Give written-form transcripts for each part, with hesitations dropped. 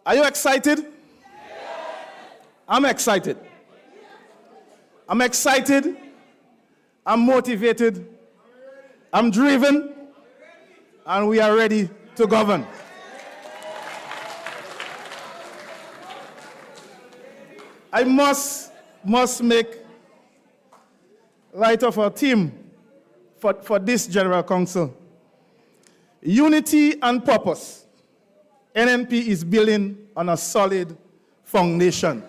Are you excited? Yes. I'm excited. I'm excited. I'm motivated. I'm driven. And we are ready to govern. I must make light of our team for this General Council. Unity and purpose. NNP is building on a solid foundation.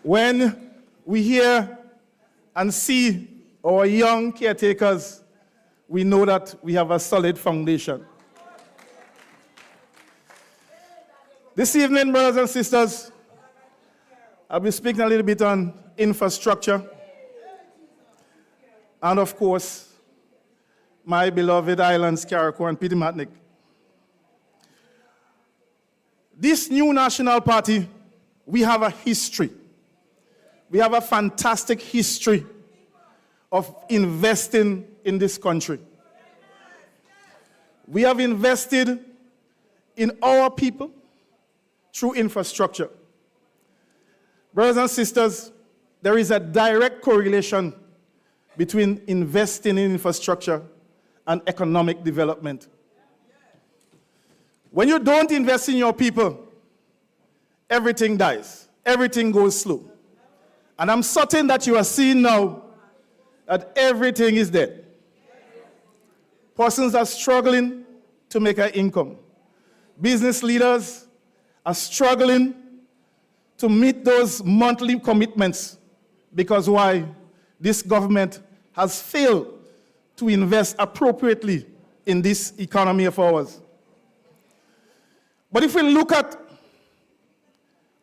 When we hear and see our young caretakers, we know that we have a solid foundation. This evening, brothers and sisters, I'll be speaking a little bit on infrastructure and, of course, my beloved islands, Carriacou and Pitimatnik. This new national party, we have a history. We have a fantastic history of investing in this country. We have invested in our people through infrastructure. Brothers and sisters, there is a direct correlation between investing in infrastructure and economic development. When you don't invest in your people, everything dies. Everything goes slow. And I'm certain that you are seeing now that everything is dead. Persons are struggling to make an income. Business leaders are struggling to meet those monthly commitments because why? This government has failed to invest appropriately in this economy of ours. But if we look at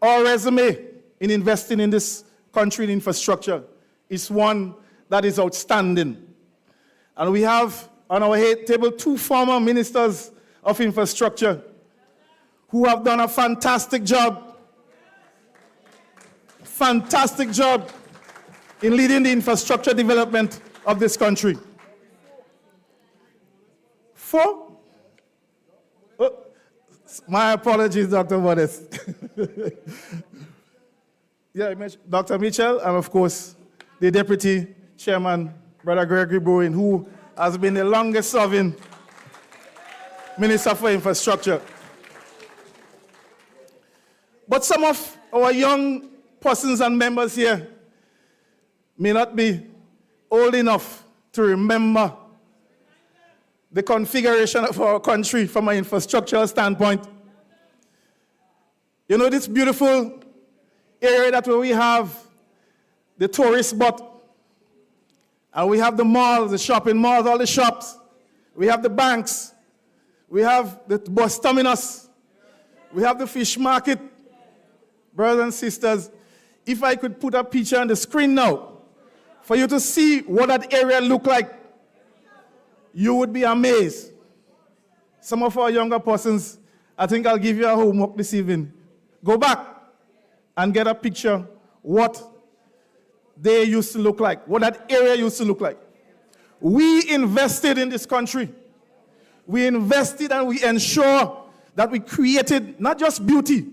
our resume in investing in this country in infrastructure, it's one that is outstanding. And we have on our table 2 former ministers of infrastructure who have done a fantastic job in leading the infrastructure development of this country. 4? Oh, my apologies, Dr. Modest. Yeah, Dr. Mitchell, and of course, the Deputy Chairman, Brother Gregory Bowen, who has been the longest serving Minister for Infrastructure. But some of our young persons and members here may not be old enough to remember the configuration of our country from an infrastructural standpoint. You know this beautiful area that where we have the tourist spot, and we have the malls, the shopping malls, all the shops. We have the banks. We have the bus terminus. We have the fish market. Brothers and sisters, if I could put a picture on the screen now for you to see what that area looked like, you would be amazed. Some of our younger persons, I think I'll give you a homework this evening. Go back and get a picture what they used to look like, what that area used to look like. We invested in this country. We invested and we ensure that we created not just beauty,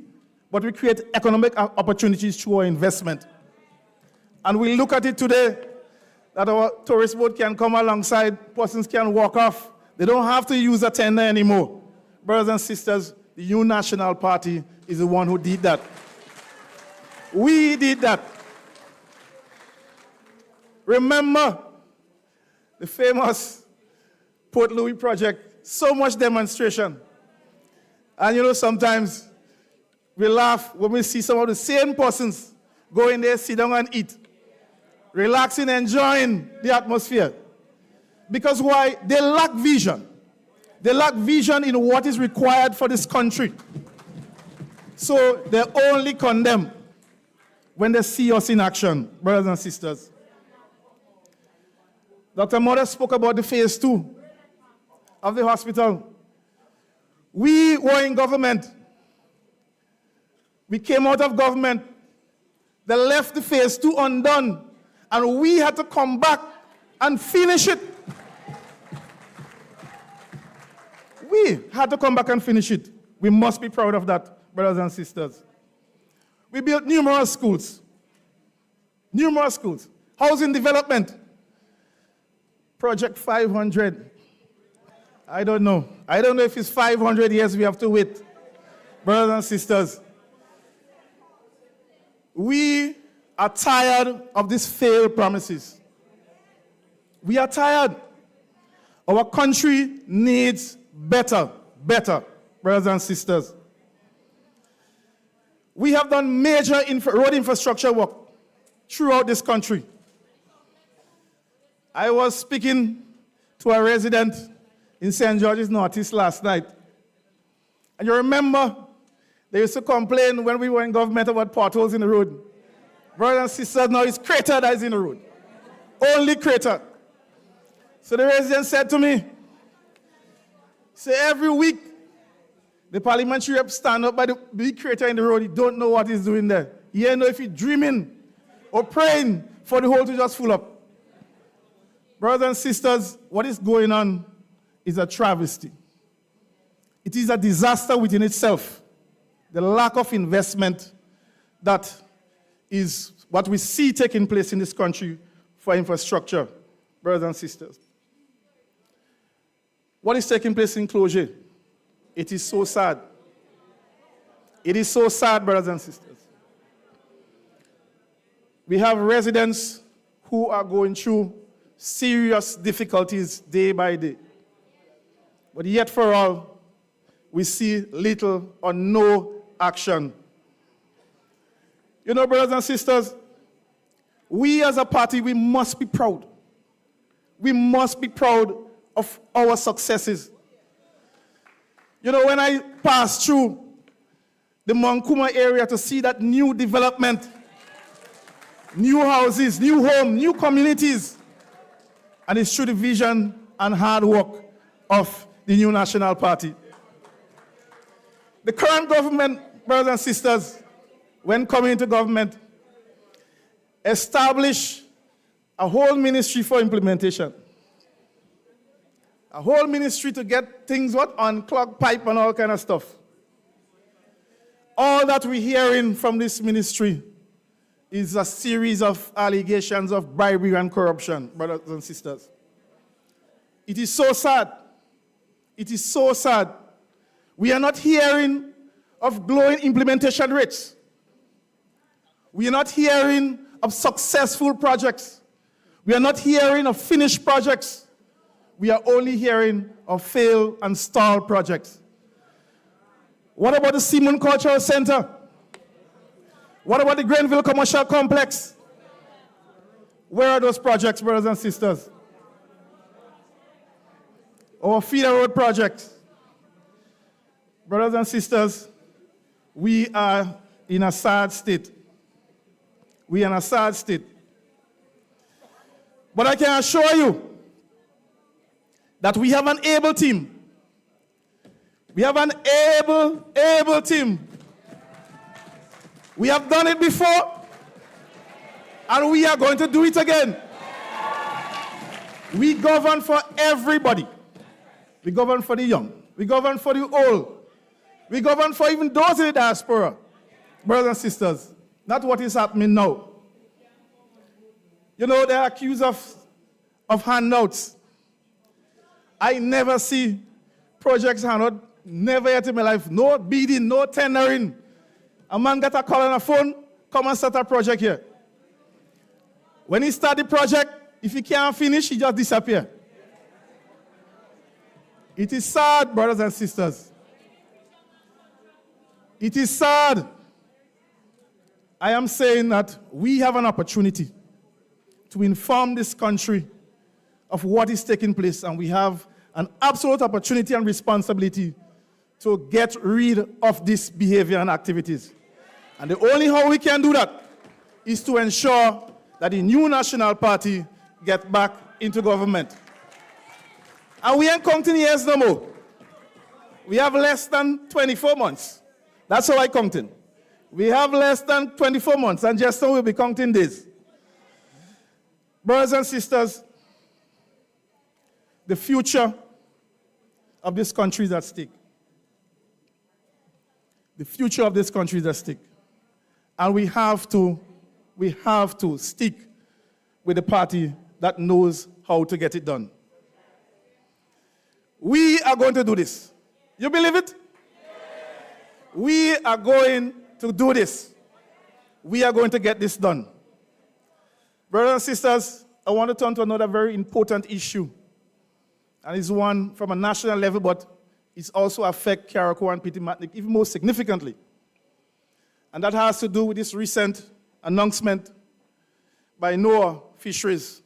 but we create economic opportunities through our investment. And we look at it today that our tourist boat can come alongside, persons can walk off. They don't have to use a tender anymore. Brothers and sisters, the new National Party is the one who did that. We did that. Remember the famous Port Louis project, so much demonstration. And you know, sometimes we laugh when we see some of the same persons go in there, sit down and eat, relaxing, enjoying the atmosphere. Because why? They lack vision. They lack vision in what is required for this country. So they only condemn when they see us in action, brothers and sisters. Dr. Modest spoke about the phase 2 of the hospital. We were in government. We came out of government. They left the phase 2 undone, and we had to come back and finish it. We had to come back and finish it. We must be proud of that, brothers and sisters. We built numerous schools. Numerous schools. Housing development. Project 500. I don't know. I don't know if it's 500 years we have to wait. Brothers and sisters, we are tired of these failed promises. We are tired. Our country needs better, brothers and sisters. We have done major road infrastructure work throughout this country. I was speaking to a resident in St. George's Northeast last night. And you remember, they used to complain when we were in government about potholes in the road. Brothers and sisters, now it's crater that is in the road. Only crater. So the resident said to me, say every week, the parliamentary rep stand up by the big crater in the road. He don't know what he's doing there. He don't know if he's dreaming or praying for the hole to just full up. Brothers and sisters, what is going on is a travesty. It is a disaster within itself. The lack of investment that is what we see taking place in this country for infrastructure, brothers and sisters. What is taking place in Closure? It is so sad. It is so sad, brothers and sisters. We have residents who are going through serious difficulties day by day. But yet for all, we see little or no action. You know, brothers and sisters, we as a party, we must be proud. We must be proud of our successes. You know, when I pass through the Mankuma area to see that new development, new houses, new homes, new communities, and it's through the vision and hard work of the new National Party. The current government, brothers and sisters, when coming into government, established a whole ministry for implementation. A whole ministry to get things unclogged pipe and all kind of stuff. All that we're hearing from this ministry is a series of allegations of bribery and corruption, brothers and sisters. It is so sad. It is so sad. We are not hearing of glowing implementation rates. We are not hearing of successful projects. We are not hearing of finished projects. We are only hearing of failed and stalled projects. What about the Seaman Cultural Center? What about the Grenville Commercial Complex? Where are those projects, brothers and sisters? Our feeder road project. Brothers and sisters, we are in a sad state. We are in a sad state. But I can assure you that we have an able team. We have an able team. We have done it before, and we are going to do it again. We govern for everybody. We govern for the young. We govern for the old. We govern for even those in the diaspora. Brothers and sisters, not what is happening now. You know, they're accused of handouts. I never see projects handed, never yet in my life. No bidding, no tendering. A man got a call on a phone, come and start a project here. When he start the project, if he can't finish, he just disappear. It is sad, brothers and sisters. It is sad. I am saying that we have an opportunity to inform this country of what is taking place, and we have an absolute opportunity and responsibility to get rid of this behavior and activities. And the only how we can do that is to ensure that the new National Party get back into government. And we ain't counting years no more. We have less than 24 months. That's how I counting. We have less than 24 months, and just so we'll be counting days. Brothers and sisters, the future of this country is at stake. The future of this country is at stake. And we have to stick with the party that knows how to get it done. We are going to do this. You believe it? We are going to do this. We are going to get this done. Brothers and sisters, I want to turn to another very important issue. And it's one from a national level, but it also affects Carriacou and Petit-Martinique even more significantly. And that has to do with this recent announcement by NOAA Fisheries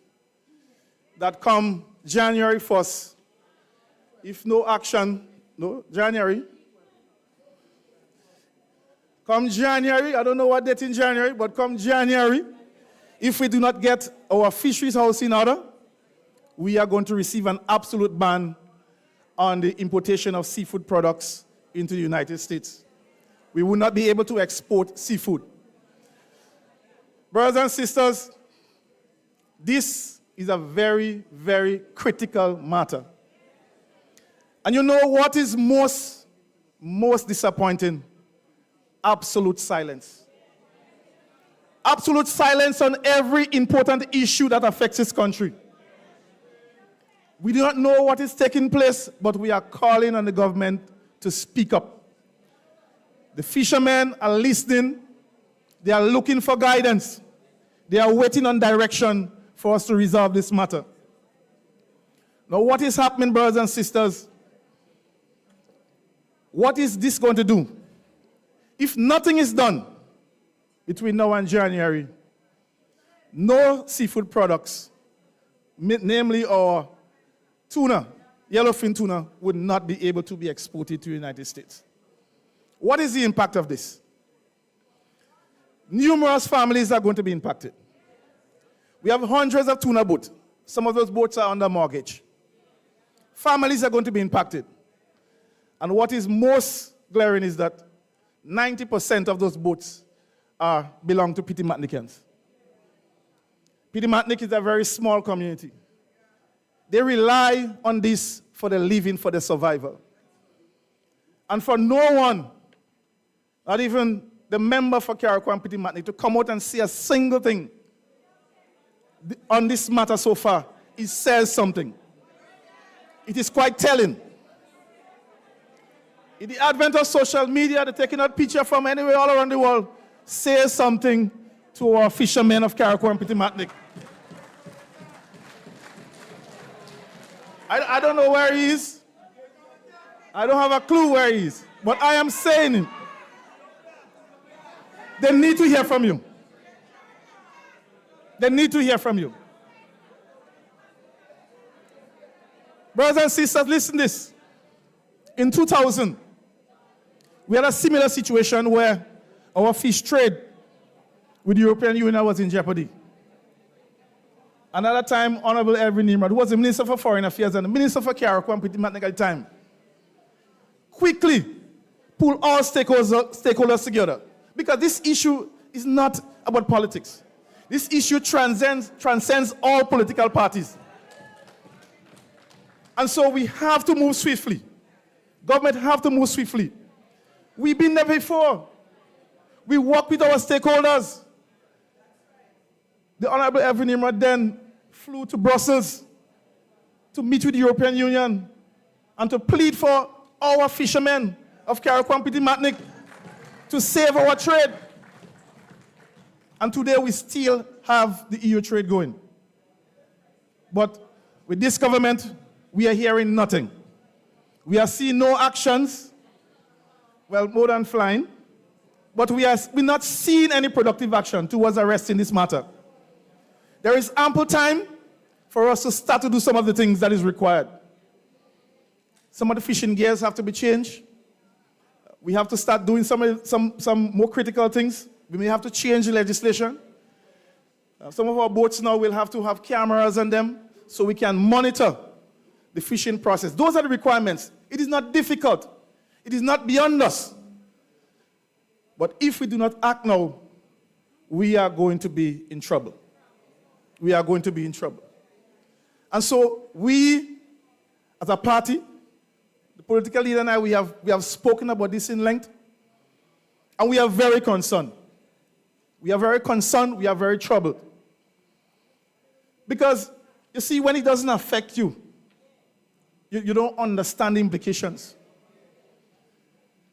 that come January 1st, if no action, come January, I don't know what date in January, but come January, if we do not get our fisheries house in order, we are going to receive an absolute ban on the importation of seafood products into the United States. We will not be able to export seafood. Brothers and sisters, this is a very, very critical matter. And you know what is most disappointing? Absolute silence. Absolute silence on every important issue that affects this country. We do not know what is taking place, but we are calling on the government to speak up. The fishermen are listening. They are looking for guidance. They are waiting on direction for us to resolve this matter. Now, what is happening, brothers and sisters? What is this going to do? If nothing is done between now and January, no seafood products, namely our tuna, yellowfin tuna, would not be able to be exported to the United States. What is the impact of this? Numerous families are going to be impacted. We have hundreds of tuna boats. Some of those boats are under mortgage. Families are going to be impacted. And what is most glaring is that 90% of those boats belong to Petit-Martiniquans. Petit-Martinique is a very small community. They rely on this for their living, for their survival. And for no one, not even the member for Carriacou and Petit-Martinique, to come out and say a single thing on this matter so far, it says something. It is quite telling. In the advent of social media, they're taking out pictures from anywhere all around the world, says something to our fishermen of Carriacou and Petit-Martinique. I don't know where he is. I don't have a clue where he is. But I am saying it. They need to hear from you. They need to hear from you. Brothers and sisters, listen to this. In 2000, we had a similar situation where our fish trade with the European Union was in jeopardy. Another time, Honorable Edwin Nimrod, who was the Minister for Foreign Affairs and the Minister for Carriacou and Petit-Martinique at the time, quickly pulled all stakeholders together. Because this issue is not about politics. This issue transcends all political parties. And so we have to move swiftly. Government have to move swiftly. We've been there before. We work with our stakeholders. The Honorable Edwin Nimrod then flew to Brussels to meet with the European Union and to plead for our fishermen of Carriacou and Petit-Martinique to save our trade. And today we still have the EU trade going. But with this government, we are hearing nothing. We are seeing no actions, well, more than flying, but we're not seeing any productive action towards arresting this matter. There is ample time for us to start to do some of the things that is required. Some of the fishing gears have to be changed. We have to start doing some more critical things. We may have to change the legislation. Some of our boats now will have to have cameras on them so we can monitor the fishing process. Those are the requirements. It is not difficult. It is not beyond us. But if we do not act now, we are going to be in trouble. We are going to be in trouble. And so we, as a party, political leader and I, we have spoken about this in length, and we are very concerned. We are very concerned, we are very troubled. Because, you see, when it doesn't affect you, you don't understand the implications.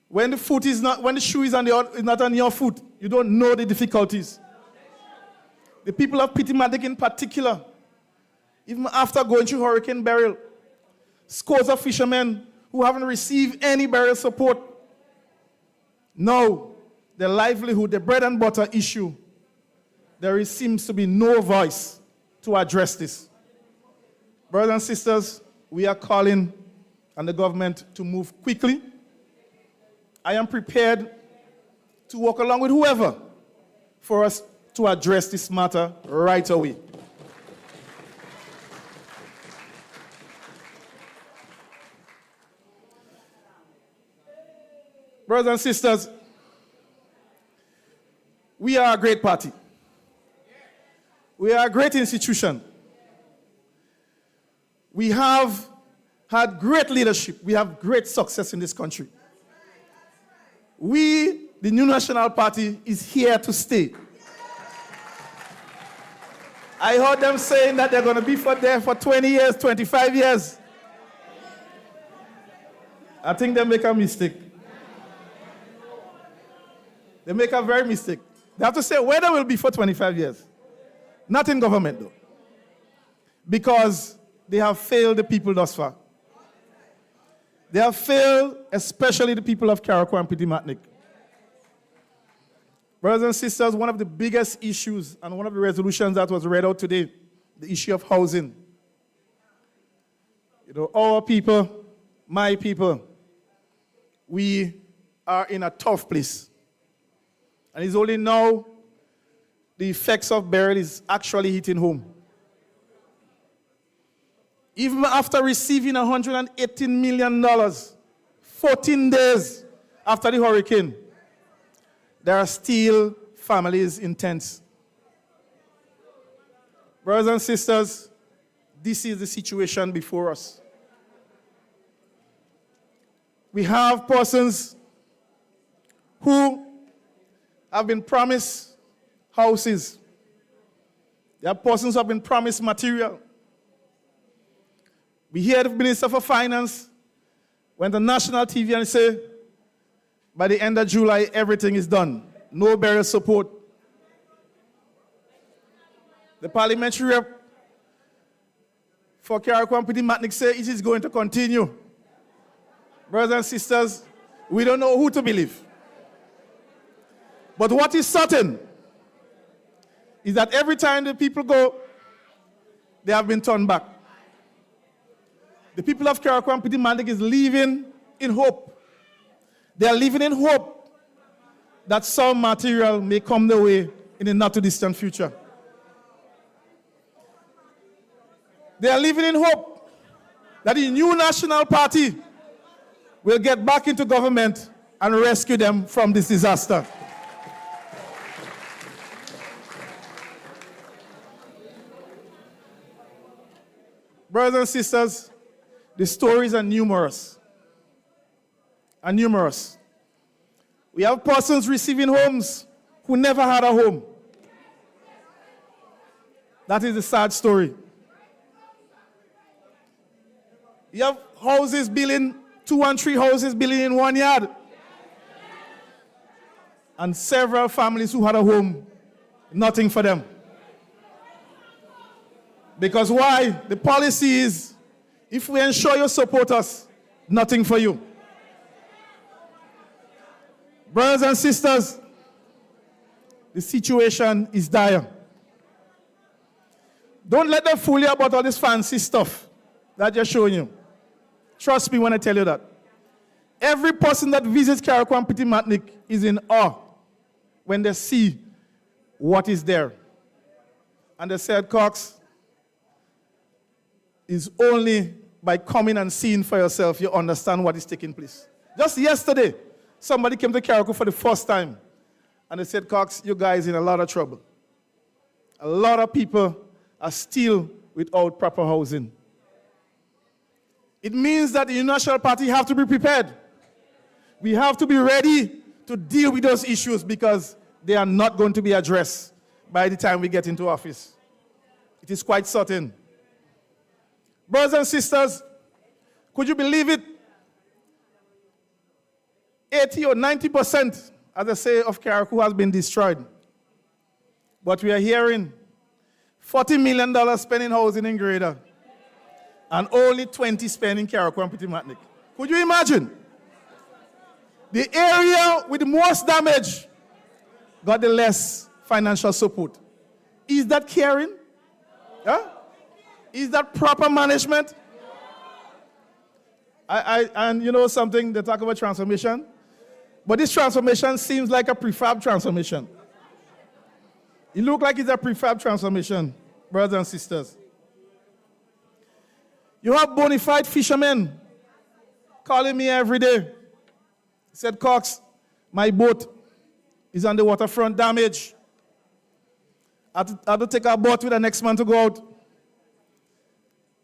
When the shoe is not on your foot, you don't know the difficulties. The people of Pitimatic in particular, even after going through Hurricane Beryl, scores of fishermen who haven't received any burial support. Now, their livelihood, their bread and butter issue, there seems to be no voice to address this. Brothers and sisters, we are calling on the government to move quickly. I am prepared to work along with whoever for us to address this matter right away. Brothers and sisters, we are a great party. We are a great institution. We have had great leadership. We have great success in this country. We, the New National Party, is here to stay. I heard them saying that they're going to be there for 20 years, 25 years. I think they make a mistake. They make a very mistake. They have to say where they will be for 25 years. Not in government, though. Because they have failed the people thus far. They have failed, especially the people of Carriacou and Pitimatnik. Brothers and sisters, one of the biggest issues and one of the resolutions that was read out today, the issue of housing. You know, our people, my people, we are in a tough place. And it's only now the effects of Beryl is actually hitting home. Even after receiving $118 million, 14 days after the hurricane, there are still families in tents. Brothers and sisters, this is the situation before us. We have persons who have been promised houses. There are persons who have been promised material. We hear the Minister for Finance went on national TV and say, by the end of July, everything is done. No burial support. The parliamentary rep for Carriacou and Pitimatnik say it is going to continue. Brothers and sisters, we don't know who to believe. But what is certain is that every time the people go, they have been turned back. The people of Carriacou and Pitimatnik is living in hope. They are living in hope that some material may come their way in the not too distant future. They are living in hope that the New National Party will get back into government and rescue them from this disaster. Brothers and sisters, the stories are numerous. We have persons receiving homes who never had a home. That is the sad story. You have houses building, 2 and 3 houses building in one yard. And several families who had a home, nothing for them. Because why? The policy is, if we ensure you support us, nothing for you. Brothers and sisters, the situation is dire. Don't let them fool you about all this fancy stuff that they're showing you. Trust me when I tell you that. Every person that visits Carriacou and Pitimatnik is in awe when they see what is there. And they said, Cox, is only by coming and seeing for yourself you understand what is taking place. Just yesterday, somebody came to Carriacou for the first time, and they said, Cox, you guys are in a lot of trouble. A lot of people are still without proper housing. It means that the National Party have to be prepared. We have to be ready to deal with those issues because they are not going to be addressed by the time we get into office. It is quite certain. Brothers and sisters, could you believe it? 80 or 90%, as I say, of Carriacou has been destroyed. But we are hearing $40 million spent in housing in Grenada and only 20 spent in Carriacou and Petit Martinique. Could you imagine? The area with the most damage got the less financial support. Is that caring? Huh? Is that proper management? And you know something, they talk about transformation, but this transformation seems like a prefab transformation. It looks like it's a prefab transformation, brothers and sisters. You have bona fide fishermen calling me every day. He said, Cox, my boat is on the waterfront, damage. I have to take a boat with the next man to go out.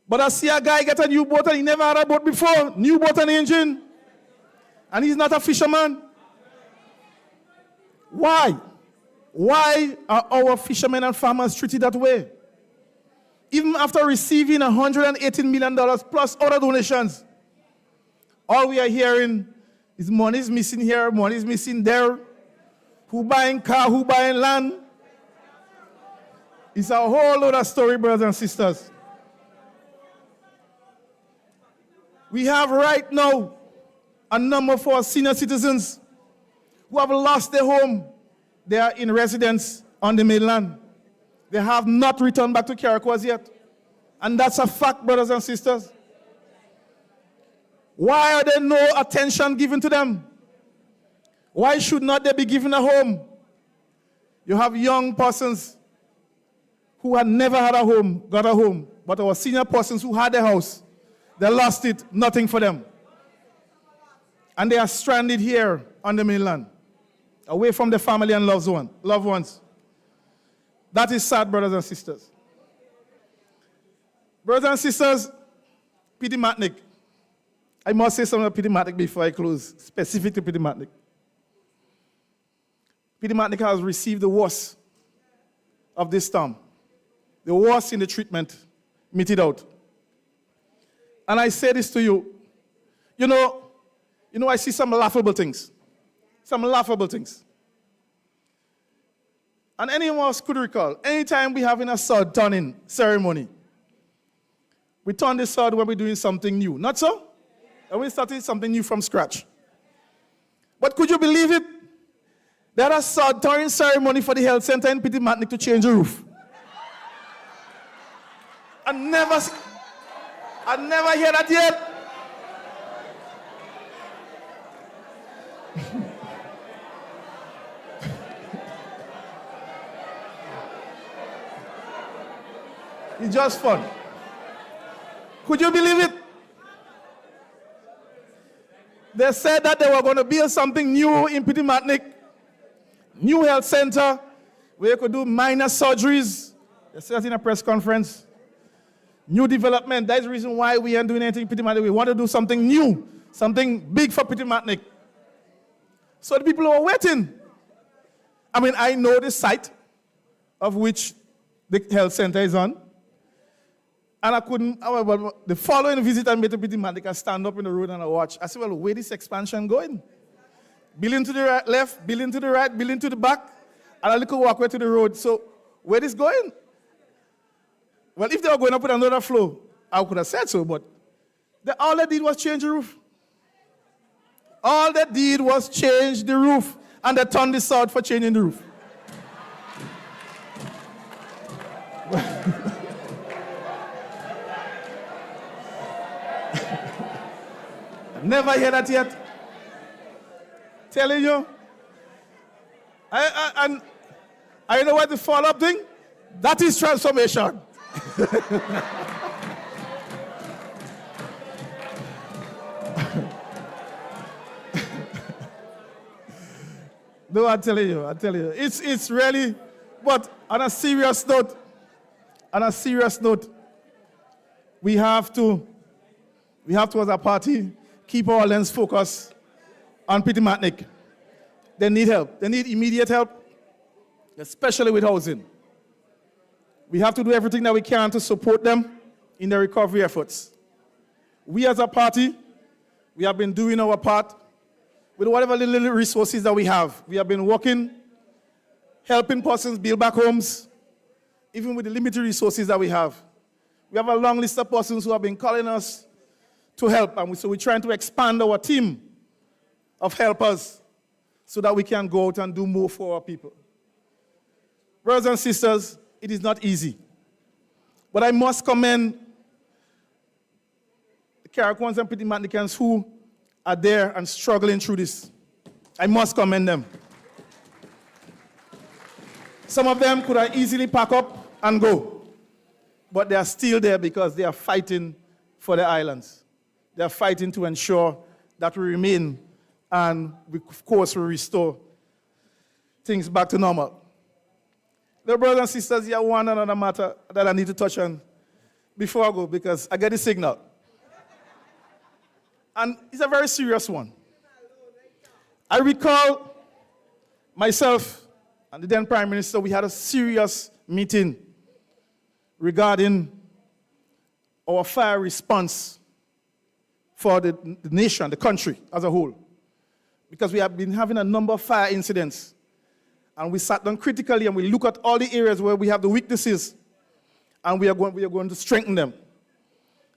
But I see a guy get a new boat and he never had a boat before. New boat and engine. And he's not a fisherman. Why? Why are our fishermen and farmers treated that way? Even after receiving $118 million plus other donations, all we are hearing is money is missing here, money is missing there. Who buying car, who buying land? It's a whole other story, brothers and sisters. We have right now a number of our senior citizens who have lost their home. They are in residence on the mainland. They have not returned back to Carriacou as yet. And that's a fact, brothers and sisters. Why are there no attention given to them? Why should not they be given a home? You have young persons who had never had a home, got a home. But our senior persons who had a house, they lost it, nothing for them. And they are stranded here on the mainland, away from the family and loved ones. That is sad, brothers and sisters. Brothers and sisters, Petit Martinique. I must say something about Petit Martinique before I close, specific to Petit Martinique. Petit Martinique has received the worst of this storm. The worst in the treatment meted out. And I say this to you. You know, I see some laughable things. Some laughable things. And any of us could recall, anytime we have in a sword turning ceremony, we turn the sword when we're doing something new. Not so? And we're starting something new from scratch. But could you believe it? They had a sword turning ceremony for the health center in Petit Martinique to change the roof. I never hear that yet. It's just fun. Could you believe it? They said that they were going to build something new in Petit Martinique. New health center where you could do minor surgeries. They said that in a press conference. New development. That's the reason why we aren't doing anything in Petit Martinique. We want to do something new, something big for Petit Martinique. So the people were waiting. I mean, I know the site of which the health center is on. And I couldn't, the following visit I made to Petit Martinique, I stand up in the road and I watch. I said, well, where is this expansion going? Building to the right, left, building to the right, building to the back, and a little walkway to the road. So where is going? Well, if they were going up with another floor, I could have said so, but all they did was change the roof. All they did was change the roof, and they turned this out for changing the roof. Never heard that yet. Telling you. And I know what the follow-up thing? That is transformation. No, I tell you. It's really, but on a serious note, we have to We have to, as a party, keep our lens focused on Pittimatnik. They need help. They need immediate help, especially with housing. We have to do everything that we can to support them in their recovery efforts. We as a party, we have been doing our part with whatever little resources that we have. We have been working, helping persons build back homes, even with the limited resources that we have. We have a long list of persons who have been calling us to help, and so we're trying to expand our team of helpers so that we can go out and do more for our people. Brothers and sisters, it is not easy. But I must commend the Carriacouans and Pittimatnikans who are there and struggling through this. I must commend them. Some of them could have easily pack up and go, but they are still there because they are fighting for the islands. They are fighting to ensure that we remain and, of course, we restore things back to normal. Little brothers and sisters, here one another matter that I need to touch on before I go because I get the signal. And it's a very serious one. I recall myself and the then Prime Minister, we had a serious meeting regarding our fire response for the nation, the country as a whole. Because we have been having a number of fire incidents. And we sat down critically and we look at all the areas where we have the weaknesses and we are going to strengthen them.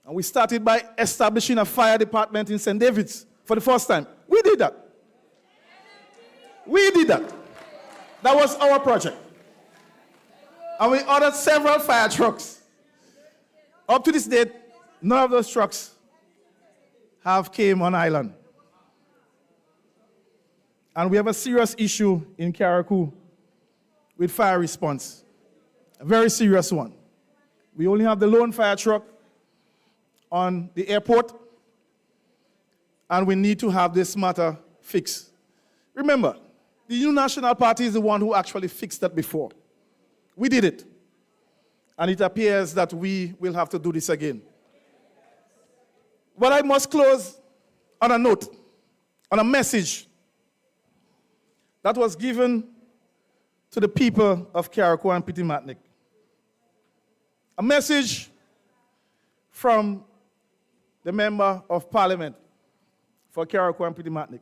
And we started by establishing a fire department in St. David's for the first time. We did that. We did that. That was our project. And we ordered several fire trucks. Up to this date, none of those trucks have came on island. And we have a serious issue in Carriacou with fire response. A very serious one. We only have the lone fire truck on the airport, and we need to have this matter fixed. Remember, the New National Party is the one who actually fixed that before. We did it. And it appears that we will have to do this again. But I must close on a note, on a message that was given to the people of Carriacou and Pittimatnik. A message from the Member of Parliament for Carriacou and Pittimatnik.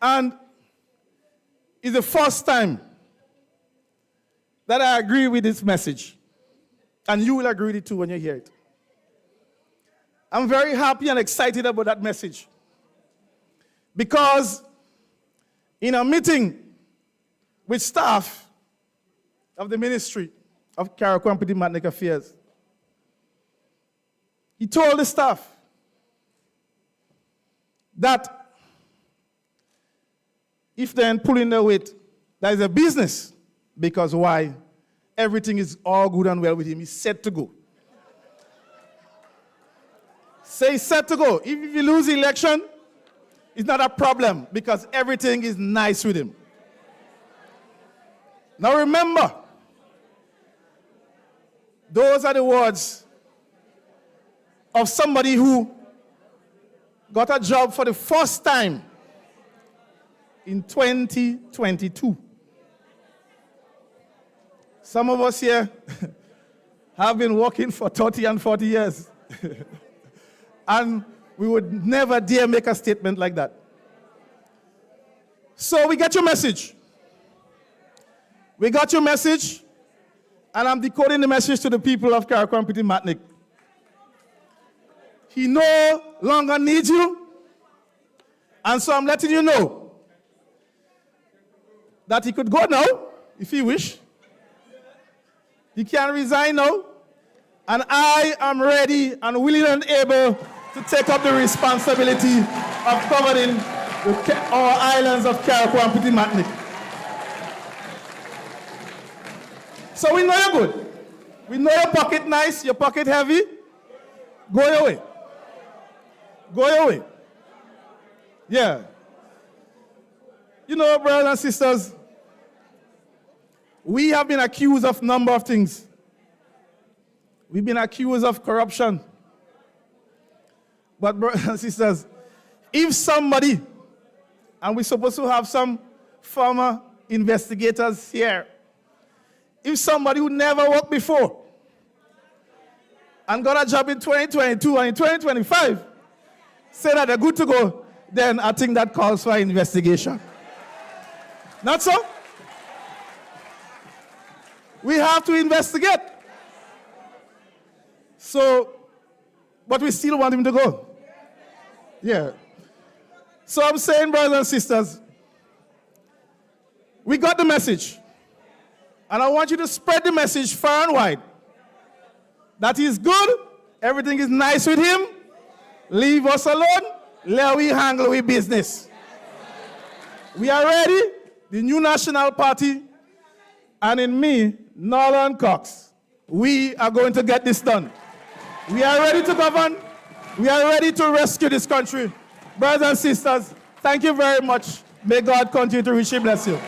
And it's the first time that I agree with this message. And you will agree with it too when you hear it. I'm very happy and excited about that message. Because in a meeting with staff of the Ministry of Carriacou and Pittimatnik Affairs, he told the staff that if they're pulling their weight, there is a business. Because why? Everything is all good and well with him. He's set to go. Say he's set to go. If you lose the election, it's not a problem because everything is nice with him. Now remember, those are the words of somebody who got a job for the first time in 2022. Some of us here have been working for 30 and 40 years. And we would never dare make a statement like that. So we get your message. We got your message, and I'm decoding the message to the people of Carriacou and Pittimatnik. He no longer needs you, and so I'm letting you know that he could go now, if he wish. He can resign now, and I am ready and willing and able to take up the responsibility of governing our islands of Carriacou and Pittimatnik. So we know you're good. We know your pocket nice, your pocket heavy. Go your way. Go your way. Yeah. You know, brothers and sisters, we have been accused of a number of things. We've been accused of corruption. But brothers and sisters, if somebody, and we're supposed to have some former investigators here, if somebody who never worked before and got a job in 2022 and in 2025 say that they're good to go, then I think that calls for investigation. Not so? We have to investigate. So, but we still want him to go. Yeah. So I'm saying, brothers and sisters, we got the message. And I want you to spread the message far and wide. That he's good, everything is nice with him. Leave us alone, let we handle with business. We are ready, the new National Party, and in me, Norland Cox, we are going to get this done. We are ready to govern. We are ready to rescue this country. Brothers and sisters, thank you very much. May God continue to richly bless you.